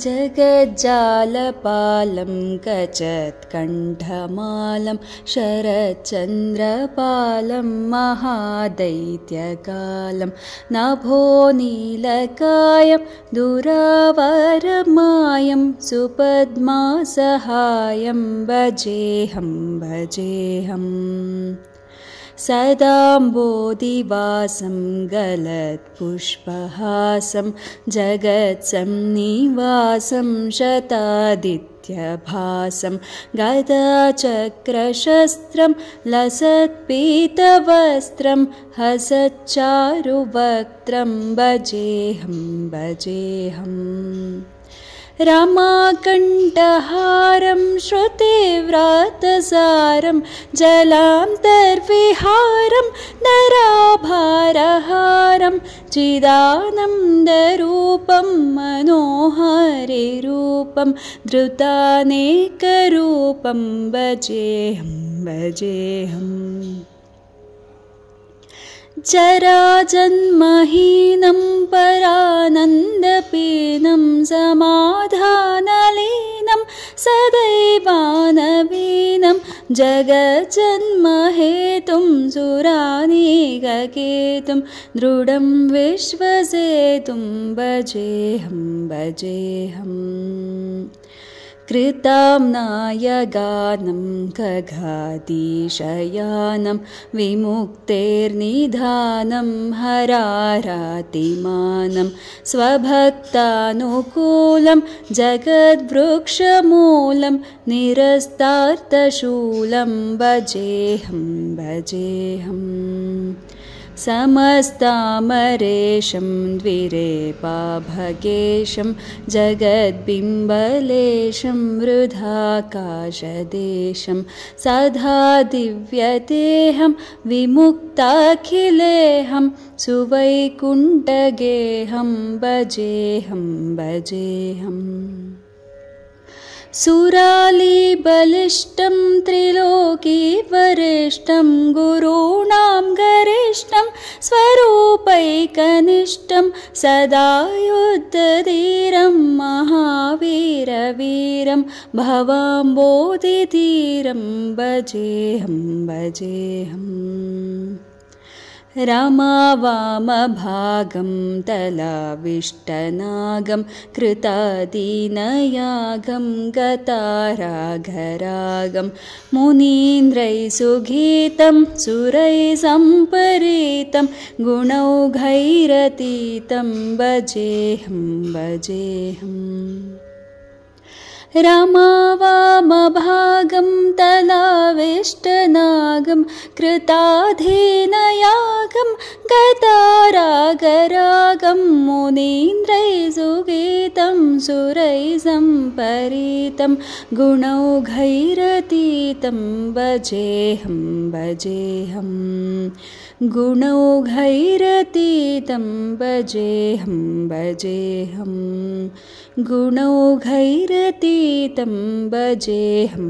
जगज्जालपालं कचत्कण्ठमालं शरच्चन्द्रपालं महादैत्यकालं नभोनीलकायं दुरावरमायं सुपद्मासहायं भजेऽहं सदाम्बोधिवासं गलत्पुष्पहासं जगत्सन्निवासं शतादित्यभासं गदाचक्रशस्त्रं लसत्पीतवस्त्रं हसच्चारुवक्त्रं भजेऽहं रमाकण्ठहारं श्रुतिव्रातसारं जलान्तर्विहारं नराभारहारं चिदानन्दरूपं मनोहरिरूपं धृतानेकरूपं भजेऽहं जराजन्महीनं परानन्दपीनं समाधानलीनं सदैवानवीनं जगज्जन्महेतुं सुरानीककेतुं दृढं विश्वसेतुं भजेऽहं कृताम्नायगानं खगाधीशयानं विमुक्तेर्निधानं हरारातिमानं स्वभक्तानुकूलं जगद्वृक्षमूलं निरस्तार्थशूलं भजेऽहं समस्तामरेशं द्विरेपाभगेशं जगद्बिम्बलेशं वृधाकाशदेशं सदा दिव्यतेऽहं विमुक्ताखिलेऽहं सुवैकुण्ठगेऽहं भजेऽहं सुरालीबलिष्ठं त्रिलोकीवरिष्ठं गुरूणां गरिष्ठं स्वरूपैकनिष्ठं सदा युद्धधीरं महावीरवीरं भवाम्बोधिधीरं भजेऽहं रमावामभागं तलाविष्टनागं कृतादीनयागं गतारागरागं मुनीन्द्रैः सुगीतं सुरैः सम्परीतं गुणौघैरतीतं भजेऽहं रमावामभागं तलाविष्टनागं कृताधीनयागं गतारागरागं मुनीन्द्रैः सुगीतं सुरैः सम्परीतं गुणौघैरतीतं भजेऽहं गुणौघैरतीतं भजेऽहं गुणौघैरतीतं भजेऽहं